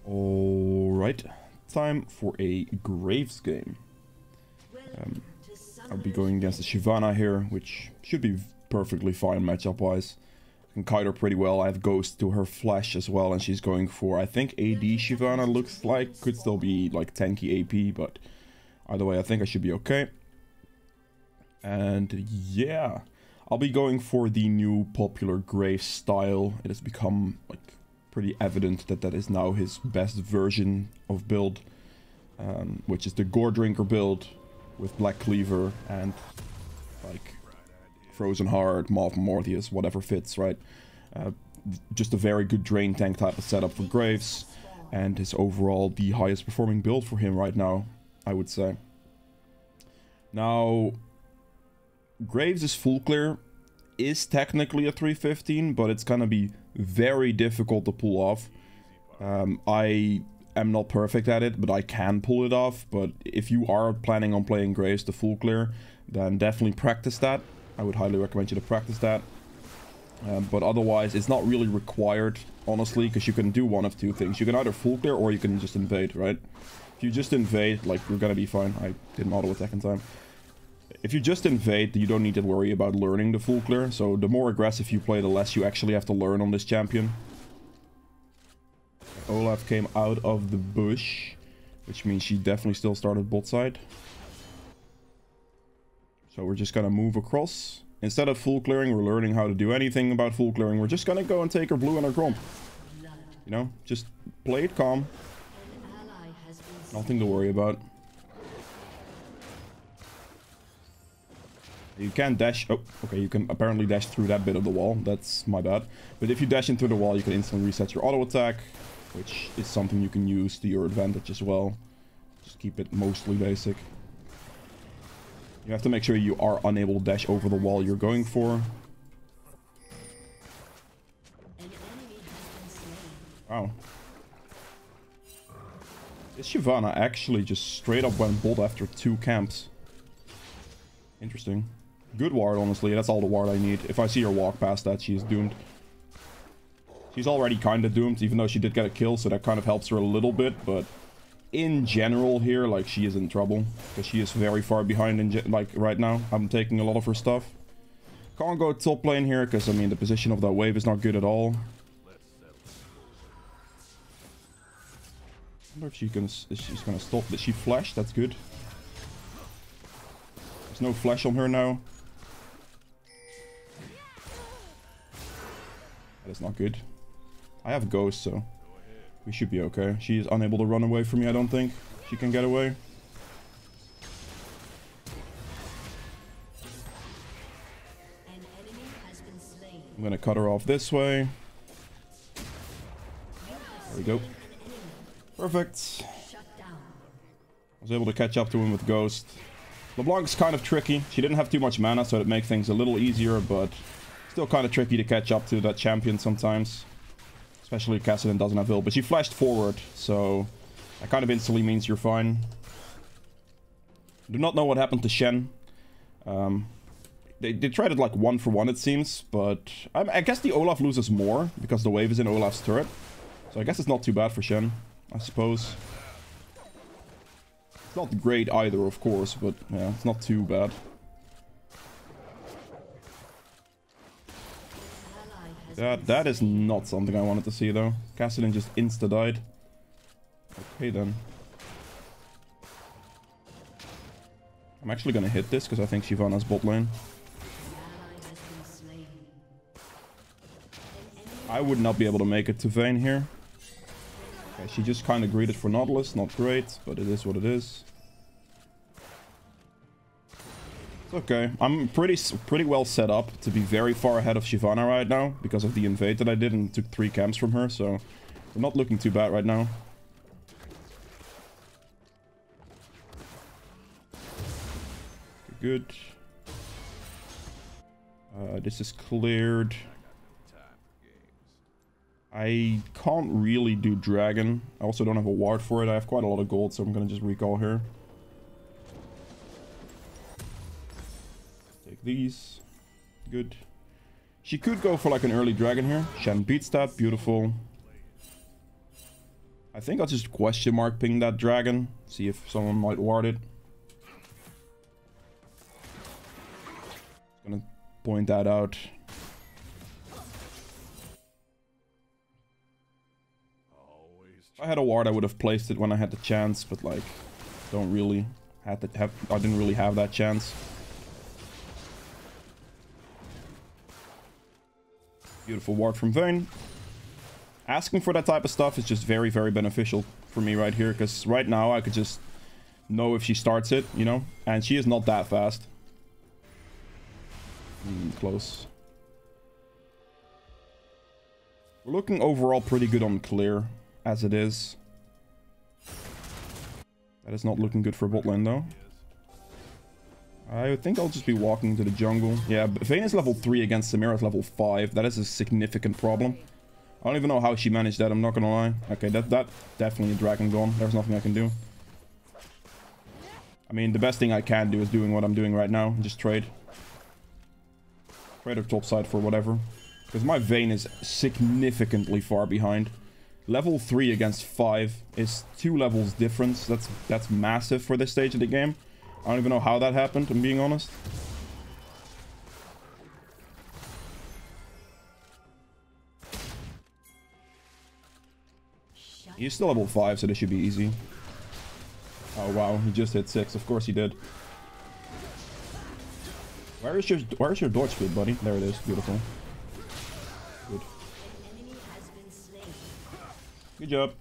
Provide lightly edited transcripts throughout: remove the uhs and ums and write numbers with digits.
Alright, time for a Graves game. I'll be going against the Shyvana here, which should be perfectly fine matchup wise. I can kite her pretty well. I have Ghost to her Flash as well, and she's going for, I think, AD Shyvana looks like. Could still be like tanky AP, but either way I think I should be okay. And yeah, I'll be going for the new popular Graves style. It has become like pretty evident that that is now his best version of build, which is the Gore Drinker build with Black Cleaver and like Frozen Heart, Maw Morpheus, whatever fits, right? Just a very good drain tank type of setup for Graves, and is overall the highest performing build for him right now, I would say. Now, Graves' full clear is technically a 315, but it's gonna be very difficult to pull off. I am not perfect at it, but I can pull it off. But if you are planning on playing Graves to full clear, then definitely practice that. I would highly recommend you to practice that. But otherwise, it's not really required, honestly, because you can do one of two things. You can either full clear or you can just invade, right? If you just invade, like, you're gonna be fine. I didn't auto attack in time. If you just invade, you don't need to worry about learning the full clear. So the more aggressive you play, the less you actually have to learn on this champion. Olaf came out of the bush, which means she definitely still started bot side. So we're just gonna move across. Instead of full clearing, we're learning how to do anything about full clearing. We're just gonna go and take her blue and her gromp. You know, just play it calm. Nothing to worry about. You can dash. Oh, okay, you can apparently dash through that bit of the wall. That's my bad. But if you dash into the wall, you can instantly reset your auto attack, which is something you can use to your advantage as well. Just keep it mostly basic. You have to make sure you are unable to dash over the wall you're going for. Wow. This Shyvana actually just straight up went bot after 2 camps. Interesting. Good ward, honestly. That's all the ward I need. If I see her walk past that, she is doomed. She's already kind of doomed, even though she did get a kill, so that kind of helps her a little bit. But in general here, like, she is in trouble. Because she is very far behind, like, right now. I'm taking a lot of her stuff. Can't go top lane here, because, I mean, the position of that wave is not good at all. I wonder if she's gonna stop. Did she flash? That's good. There's no flash on her now. That is not good. I have Ghost, so we should be okay. She is unable to run away from me, I don't think. She can get away. I'm gonna cut her off this way. There we go. Perfect. I was able to catch up to him with Ghost. LeBlanc's kind of tricky. She didn't have too much mana, so it makes things a little easier, but still kind of tricky to catch up to that champion sometimes. Especially if Kassadin doesn't have ult. But she flashed forward, so that kind of instantly means you're fine. Do not know what happened to Shen. They tried it like 1-for-1 it seems, but I guess the Olaf loses more because the wave is in Olaf's turret. So I guess it's not too bad for Shen, I suppose. It's not great either, of course, but yeah, it's not too bad. That is not something I wanted to see, though. Kassadin just insta-died. Okay, then. I'm actually gonna hit this, because I think Shyvana's bot lane. I would not be able to make it to Vayne here. Okay, she just kind of greeted for Nautilus. Not great, but it is what it is. It's okay. I'm pretty well set up to be very far ahead of Shyvana right now because of the invade that I did and took 3 camps from her, so we're not looking too bad right now. Good. This is cleared. I can't really do dragon. I also don't have a ward for it. I have quite a lot of gold, so I'm gonna just recall her. Take these. Good. She could go for like an early dragon here. Shen beats that. Beautiful. I think I'll just question mark ping that dragon. See if someone might ward it. Gonna point that out. If I had a ward, I would have placed it when I had the chance, but like, don't really I didn't really have that chance. Beautiful ward from Vayne. Asking for that type of stuff is just very, very beneficial for me right here, because right now I could just know if she starts it, you know, and she is not that fast. Close. We're looking overall pretty good on clear, as it is. That is not looking good for bot lane, though. I think I'll just be walking into the jungle. Yeah, Vayne is level 3 against Samira's level 5. That is a significant problem. I don't even know how she managed that, I'm not gonna lie. Okay, that definitely a dragon gone. There's nothing I can do. I mean, the best thing I can do is doing what I'm doing right now. Just trade. Trade or topside for whatever. Because my Vayne is significantly far behind. Level 3 against 5 is 2 levels difference. That's massive for this stage of the game. I don't even know how that happened, I'm being honest. He's still level 5, so this should be easy. Oh wow, he just hit 6. Of course he did. Where's your dodge speed, buddy? There it is. Beautiful. Good. Good job.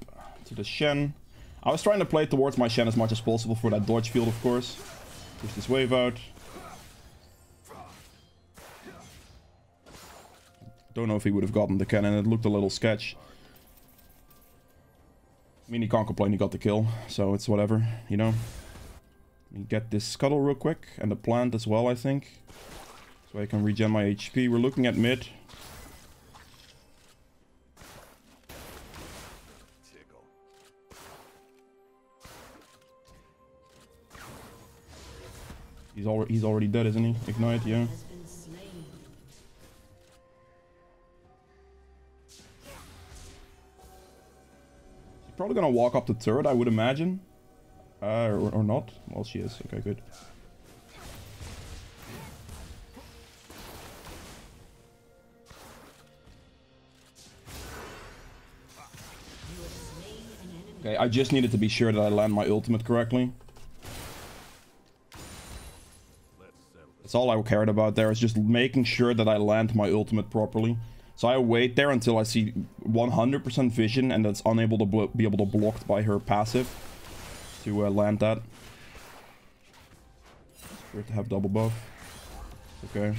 To the Shen. I was trying to play towards my Shen as much as possible for that dodge field, of course. Push this wave out. Don't know if he would have gotten the cannon. It looked a little sketch. I mean, he can't complain, he got the kill, so it's whatever, you know. Let me get this scuttle real quick, and the plant as well, I think. So I can regen my HP. We're looking at mid. He's already dead, isn't he? Ignite, yeah. Probably gonna walk up the turret, I would imagine. Or not. Well, she is. Okay, good. Okay, I just needed to be sure that I land my ultimate correctly. That's all I cared about there, is just making sure that I land my ultimate properly. So I wait there until I see 100% vision and that's unable to be able to blocked by her passive to land that. Great to have double buff. Okay.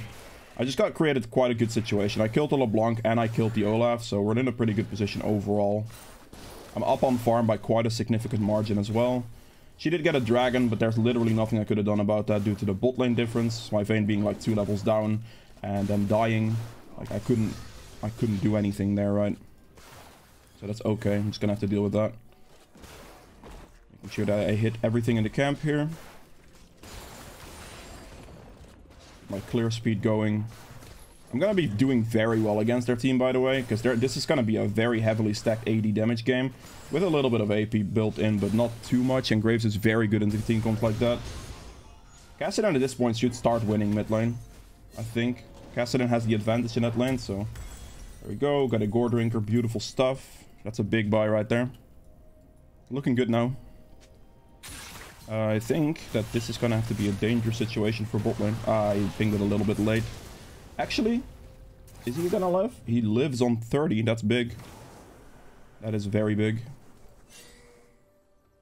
I just got created quite a good situation. I killed the LeBlanc and I killed the Olaf, so we're in a pretty good position overall. I'm up on farm by quite a significant margin as well. She did get a dragon, but there's literally nothing I could have done about that due to the bot lane difference. My Vayne being like 2 levels down and then dying. Like I couldn't do anything there, right? So that's okay. I'm just gonna have to deal with that. Making sure that I hit everything in the camp here. My clear speed going. I'm gonna be doing very well against their team, by the way, because this is gonna be a very heavily stacked AD damage game with a little bit of AP built in, but not too much. And Graves is very good into team comps like that. Kassadin at this point should start winning mid lane, I think. Kassadin has the advantage in that lane, so there we go. Got a Gore Drinker, beautiful stuff. That's a big buy right there. Looking good now. I think that this is gonna have to be a dangerous situation for bot lane. I pinged it a little bit late. Actually, is he gonna live? He lives on 30. That's big. That is very big.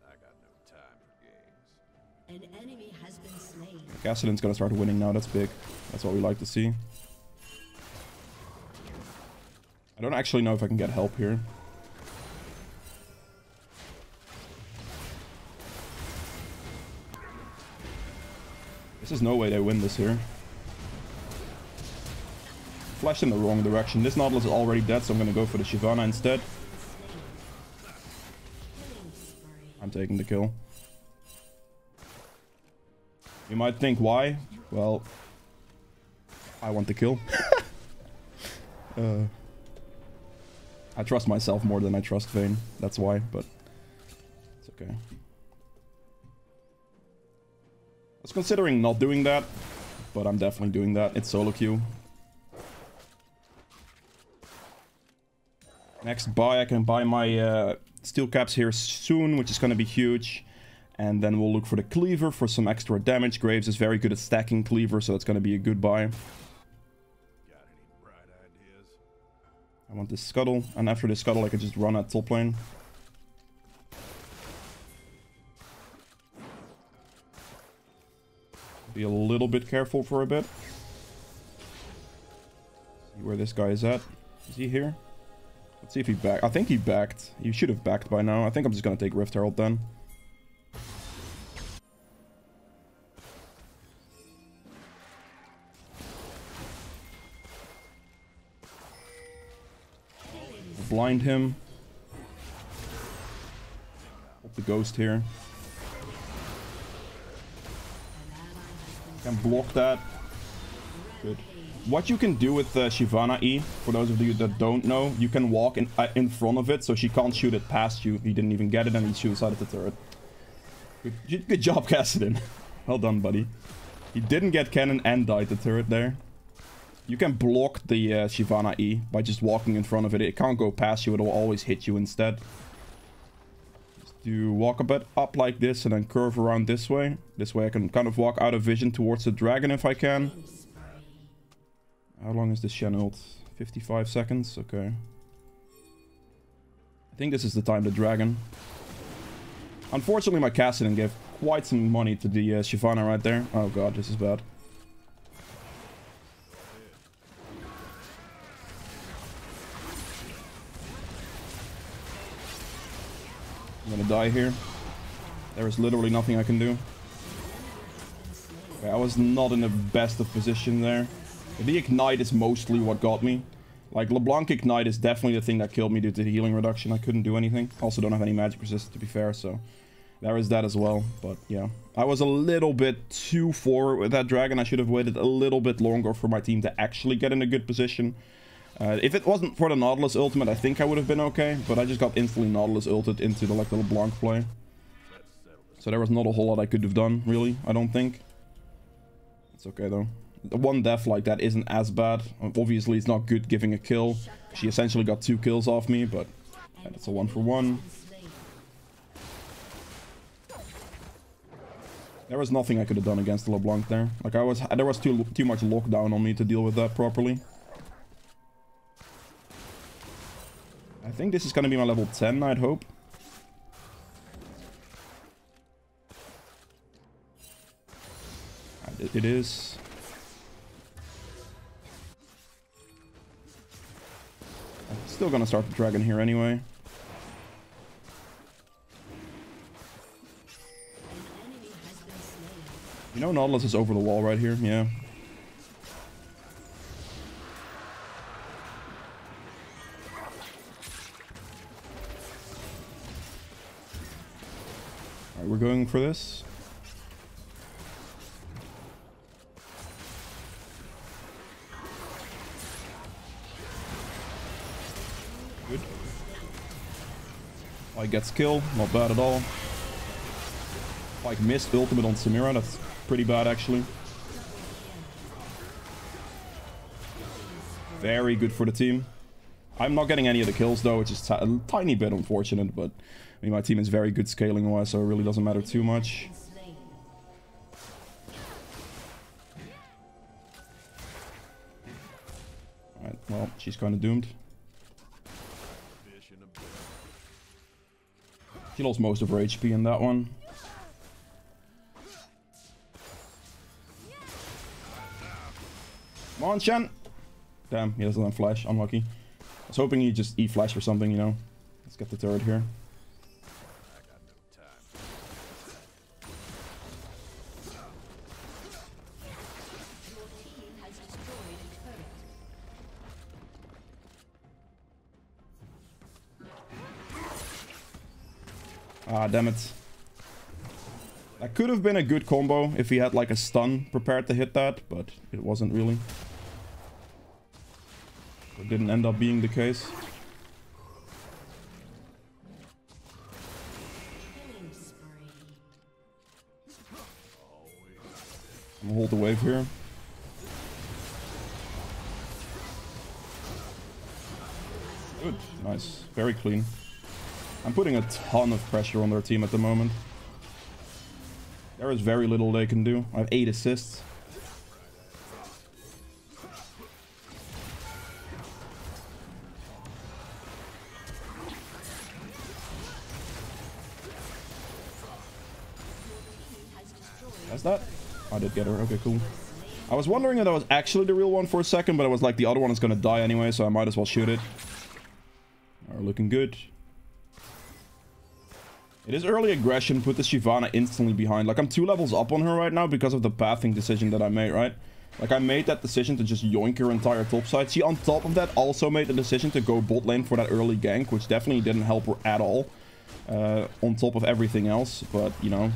I got no time for games. An enemy has been slain. Kassadin's gonna start winning now. That's big. That's what we like to see. I don't actually know if I can get help here. This is no way they win this here. Flashed in the wrong direction. This Nautilus is already dead, so I'm gonna go for the Shyvana instead. I'm taking the kill. You might think why? Well, I want the kill. I trust myself more than I trust Vayne. That's why, but okay. I was considering not doing that, but I'm definitely doing that. It's solo queue. Next buy, I can buy my steel caps here soon, which is going to be huge. And then we'll look for the cleaver for some extra damage. Graves is very good at stacking cleaver, so that's going to be a good buy. I want this scuttle, and after the scuttle I can just run at top lane. Be a little bit careful for a bit. See where this guy is at. Is he here? Let's see if he backed. I think he backed. He should have backed by now. I think I'm just gonna take Rift Herald then. Blind him. Put the ghost here. Can block that. Good. What you can do with Shyvana E, for those of you that don't know, you can walk in front of it so she can't shoot it past you. He didn't even get it and he shoots out of the turret. Good job, Kassadin. Well done, buddy. He didn't get cannon and died the turret there. You can block the Shyvana E by just walking in front of it. It can't go past you, it will always hit you instead. Just do walk a bit up like this and then curve around this way. This way I can kind of walk out of vision towards the dragon if I can. How long is this Shen ult? 55 seconds? Okay. I think this is the time the dragon. Unfortunately my Kassadin gave quite some money to the Shyvana right there. Oh god, this is bad. I'm gonna die here. There is literally nothing I can do. Okay, I was not in the best of position there. The Ignite is mostly what got me. Like, LeBlanc Ignite is definitely the thing that killed me due to the healing reduction. I couldn't do anything. Also don't have any magic resist, to be fair, so... There is that as well, but yeah. I was a little bit too forward with that dragon. I should have waited a little bit longer for my team to actually get in a good position. If it wasn't for the Nautilus ultimate, I think I would have been okay. But I just got instantly Nautilus ulted into the, like, the LeBlanc play. So there was not a whole lot I could have done, really, I don't think. It's okay, though. The one death like that isn't as bad. Obviously, it's not good giving a kill. She essentially got 2 kills off me, but it's a 1-for-1. There was nothing I could have done against the LeBlanc there. Like, there was too much lockdown on me to deal with that properly. I think this is going to be my level 10, I'd hope. It is. I'm still going to start the dragon here anyway. You know Nautilus is over the wall right here, yeah. Alright, we're going for this. Good. Pyke gets killed, not bad at all. Pyke missed ultimate on Samira, that's pretty bad actually. Very good for the team. I'm not getting any of the kills though, which is a tiny bit unfortunate, but I mean my team is very good scaling wise, so it really doesn't matter too much. Alright, well, she's kind of doomed. She lost most of her HP in that one. Come on, Shen! Damn, he doesn't have flash. Unlucky. I was hoping he'd just E-flash or something, you know. Let's get the turret here. Ah, damn it. That could have been a good combo if he had like a stun prepared to hit that, but it wasn't really. It didn't end up being the case. I'm gonna hold the wave here. Good. Nice. Very clean. I'm putting a ton of pressure on their team at the moment. There is very little they can do. I have 8 assists. That's that? I did get her. Okay, cool. I was wondering if that was actually the real one for a second, but I was like, the other one is gonna die anyway, so I might as well shoot it. Alright, looking good. It is early aggression, put the Shyvana instantly behind. Like, I'm 2 levels up on her right now because of the pathing decision that I made, right? Like, I made that decision to just yoink her entire top side. She, on top of that, also made the decision to go bot lane for that early gank, which definitely didn't help her at all. On top of everything else, but, you know.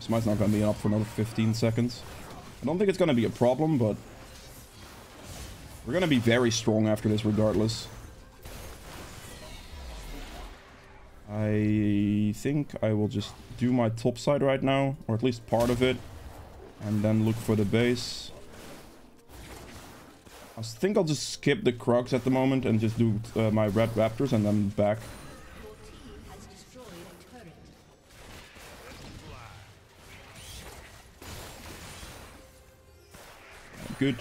Smite's not going to be up for another 15 seconds. I don't think it's going to be a problem, but we're going to be very strong after this regardless. I think I will just do my top side right now, or at least part of it, and then look for the base. I think I'll just skip the Krugs at the moment and just do my red raptors and then back. Good.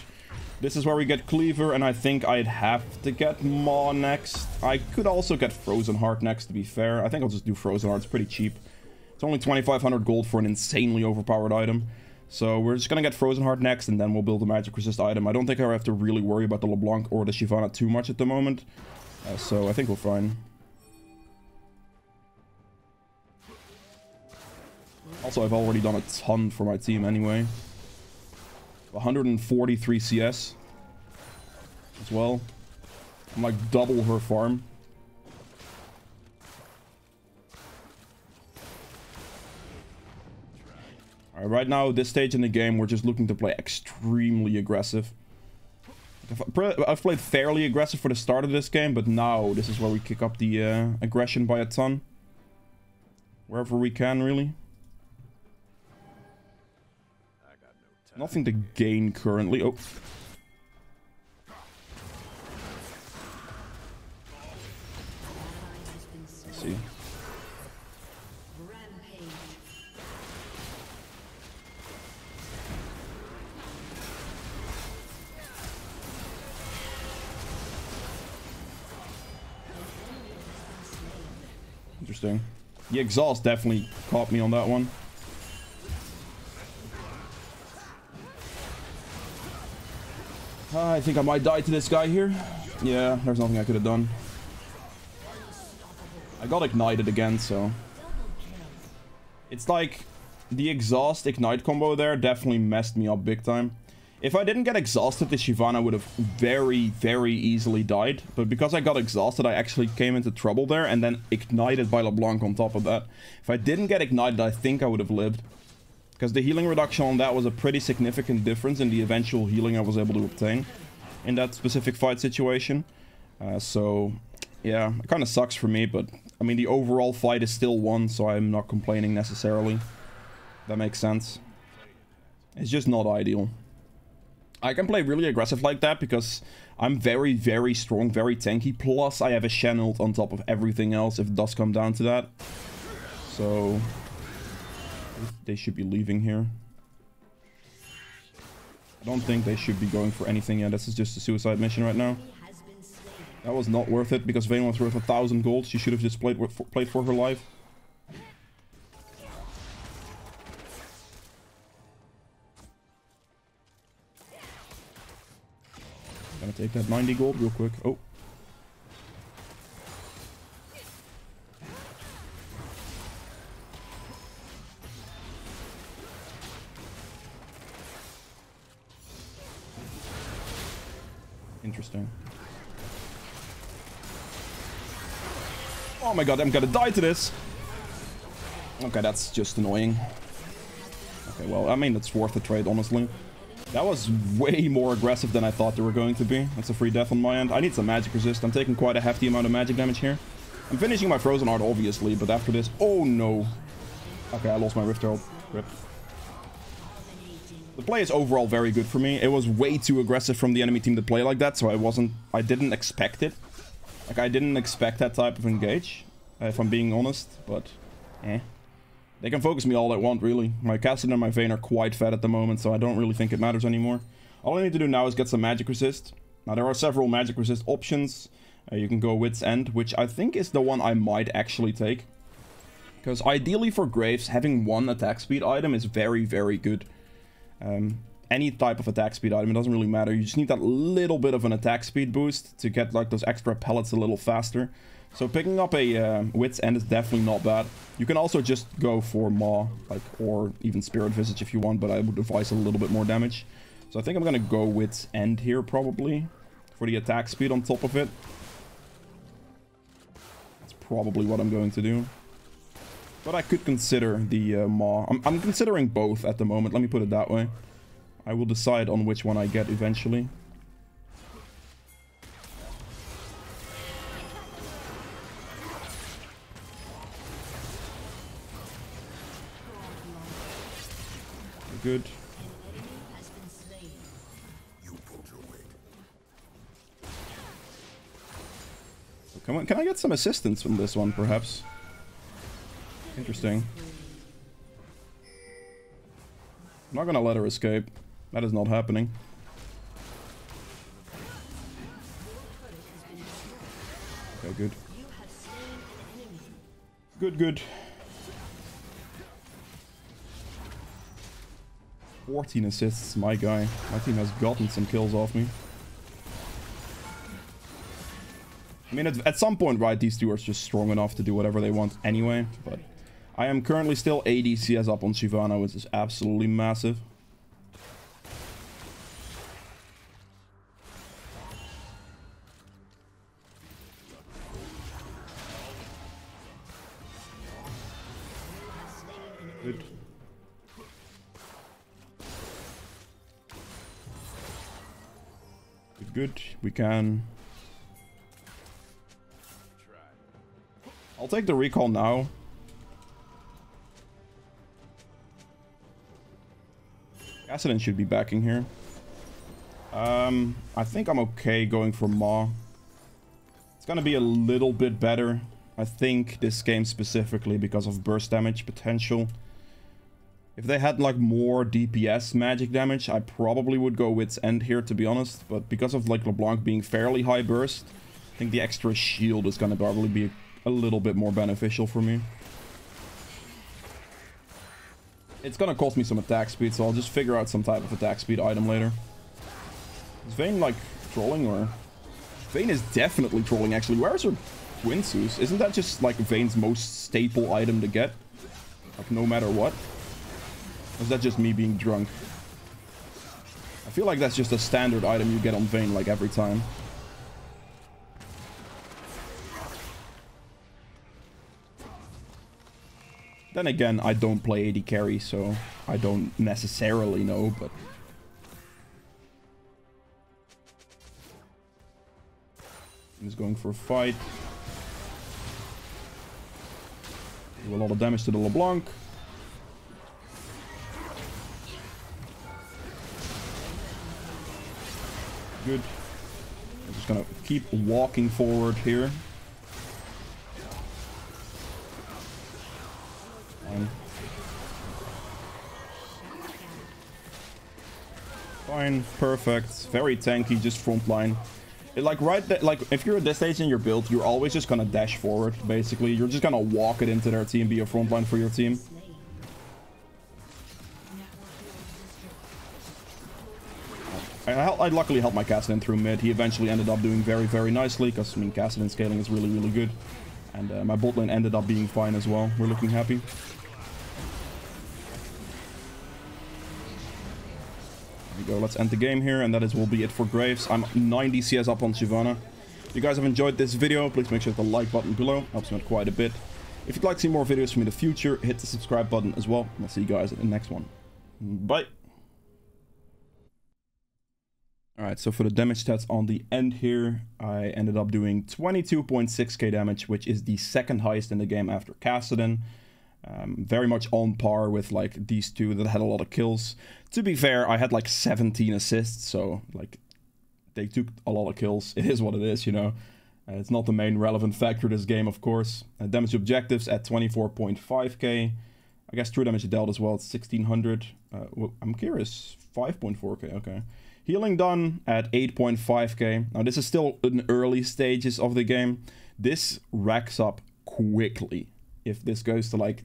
This is where we get Cleaver, and I think I'd have to get Maw next. I could also get Frozen Heart next, to be fair. I think I'll just do Frozen Heart. It's pretty cheap. It's only 2,500 gold for an insanely overpowered item. So we're just gonna get Frozen Heart next, and then we'll build a Magic Resist item. I don't think I have to really worry about the LeBlanc or the Shyvana too much at the moment. So I think we're fine. Also, I've already done a ton for my team anyway. 143 CS as well. I'm like double her farm. Alright, right now, this stage in the game, we're just looking to play extremely aggressive. I've played fairly aggressive for the start of this game, but now this is where we kick up the aggression by a ton. Wherever we can, really. Nothing to gain currently. Oh. Let's see. Interesting. The exhaust definitely caught me on that one. I think I might die to this guy here. Yeah, there's nothing I could have done. I got ignited again, so... It's like... The exhaust ignite combo there definitely messed me up big time. If I didn't get exhausted, the Shyvana would have very, very easily died. But because I got exhausted, I actually came into trouble there. And then ignited by LeBlanc on top of that. If I didn't get ignited, I think I would have lived. Because the healing reduction on that was a pretty significant difference in the eventual healing I was able to obtain in that specific fight situation. So, yeah, it kind of sucks for me, but I mean, the overall fight is still won, so I'm not complaining necessarily. That makes sense. It's just not ideal. I can play really aggressive like that because I'm very, very strong, very tanky. Plus, I have a Shen ult on top of everything else if it does come down to that. So... They should be leaving here. I don't think they should be going for anything. Yeah, this is just a suicide mission right now. That was not worth it because Vayne was worth 1,000 gold. She should have just played for her life. Gonna take that 90 gold real quick. Oh. Interesting. Oh my god, I'm gonna die to this. Okay, that's just annoying. Okay, well, I mean, it's worth the trade, honestly. That was way more aggressive than I thought they were going to be. That's a free death on my end. I need some magic resist. I'm taking quite a hefty amount of magic damage here. I'm finishing my Frozen Art, obviously, but after this... Oh, no. Okay, I lost my Rift Herald. Rip. The play is overall very good for me. It was way too aggressive from the enemy team to play like that, so I didn't expect it. Like, I didn't expect that type of engage, if I'm being honest, but... They can focus me all they want, really. My Kassadin and my Vayne are quite fed at the moment, so I don't really think it matters anymore. All I need to do now is get some magic resist. Now, there are several magic resist options. You can go Wit's End, which I think is the one I might actually take. Because ideally for Graves, having one attack speed item is very, very good. Any type of attack speed item, it doesn't really matter. You just need that little bit of an attack speed boost to get like those extra pellets a little faster. So picking up a Wit's End is definitely not bad. You can also just go for Maw, like, or even Spirit Visage if you want, but I would advise a little bit more damage. So I think I'm gonna go Wit's End here probably for the attack speed on top of it. That's probably what I'm going to do. But I could consider the Maw. I'm considering both at the moment, let me put it that way. I will decide on which one I get eventually. Good. Come on, can I get some assistance from this one, perhaps? Interesting. I'm not gonna let her escape. That is not happening. Okay, good. Good. 14 assists, my guy. My team has gotten some kills off me. I mean, at some point, right, these two are just strong enough to do whatever they want anyway, but I am currently still 80 CS up on Shyvana, which is absolutely massive. Good. Good. We can... I'll take the recall now. Kassadin should be backing here. I think I'm okay going for Maw. It's gonna be a little bit better, I think, this game specifically because of burst damage potential. If they had like more DPS magic damage, I probably would go Wit's End here, to be honest. But because of like LeBlanc being fairly high burst, I think the extra shield is gonna probably be a little bit more beneficial for me. It's gonna cost me some attack speed, so I'll just figure out some type of attack speed item later. Is Vayne like trolling, or... Vayne is definitely trolling, actually. Where's her Quinsus? Isn't that just like Vayne's most staple item to get? Like no matter what? Or is that just me being drunk? I feel like that's just a standard item you get on Vayne like every time. Then again, I don't play AD carry, so I don't necessarily know, but... He's going for a fight. Do a lot of damage to the LeBlanc. Good. I'm just gonna keep walking forward here. Fine, perfect. Very tanky, just front line. Like right there, like if you're at this stage in your build, you're always just gonna dash forward. Basically, you're just gonna walk it into their team, be a front line for your team. I luckily helped my Kassadin through mid. He eventually ended up doing very, very nicely because I mean Kassadin scaling is really, really good, and my bot lane ended up being fine as well. We're looking happy. Go, let's end the game here, and that will be it for Graves. I'm 90 CS up on Shyvana. If you guys have enjoyed this video, please make sure to hit the like button below. Helps me out quite a bit. If you'd like to see more videos from me in the future, hit the subscribe button as well. And I'll see you guys in the next one. Bye. Alright, so for the damage stats on the end here, I ended up doing 22.6k damage, which is the second highest in the game after Kassadin. Very much on par with like these two that had a lot of kills. To be fair, I had like 17 assists, so like they took a lot of kills. It is what it is, you know. It's not the main relevant factor of this game, of course. Damage objectives at 24.5k. I guess true damage dealt as well, it's 1600. Well, I'm curious, 5.4k, okay. Healing done at 8.5k. Now this is still in early stages of the game. This racks up quickly. If this goes to like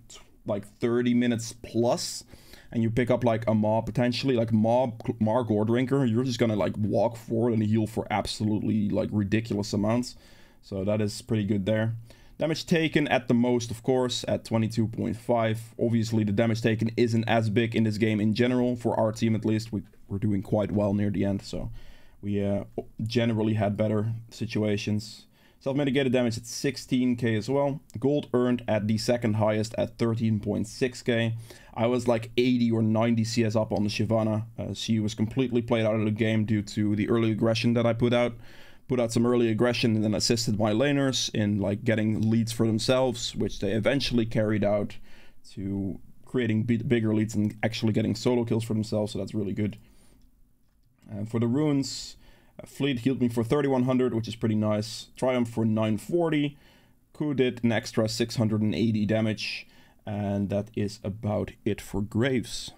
30 minutes plus, and you pick up like a mob potentially, like Mar Gordrinker, you're just gonna like walk forward and heal for absolutely like ridiculous amounts. So that is pretty good there. Damage taken at the most, of course, at 22.5. Obviously, the damage taken isn't as big in this game in general. For our team, at least, we're doing quite well near the end. So we generally had better situations. Self-mitigated damage at 16k as well. Gold earned at the second highest at 13.6k. I was like 80 or 90 CS up on the Shyvana. She was completely played out of the game due to the early aggression that I put out. Put out some early aggression and then assisted my laners in like getting leads for themselves, which they eventually carried out to creating bigger leads and actually getting solo kills for themselves, so that's really good. And for the runes, Fleet healed me for 3100, which is pretty nice. Triumph for 940. Coup did an extra 680 damage, and that is about it for Graves.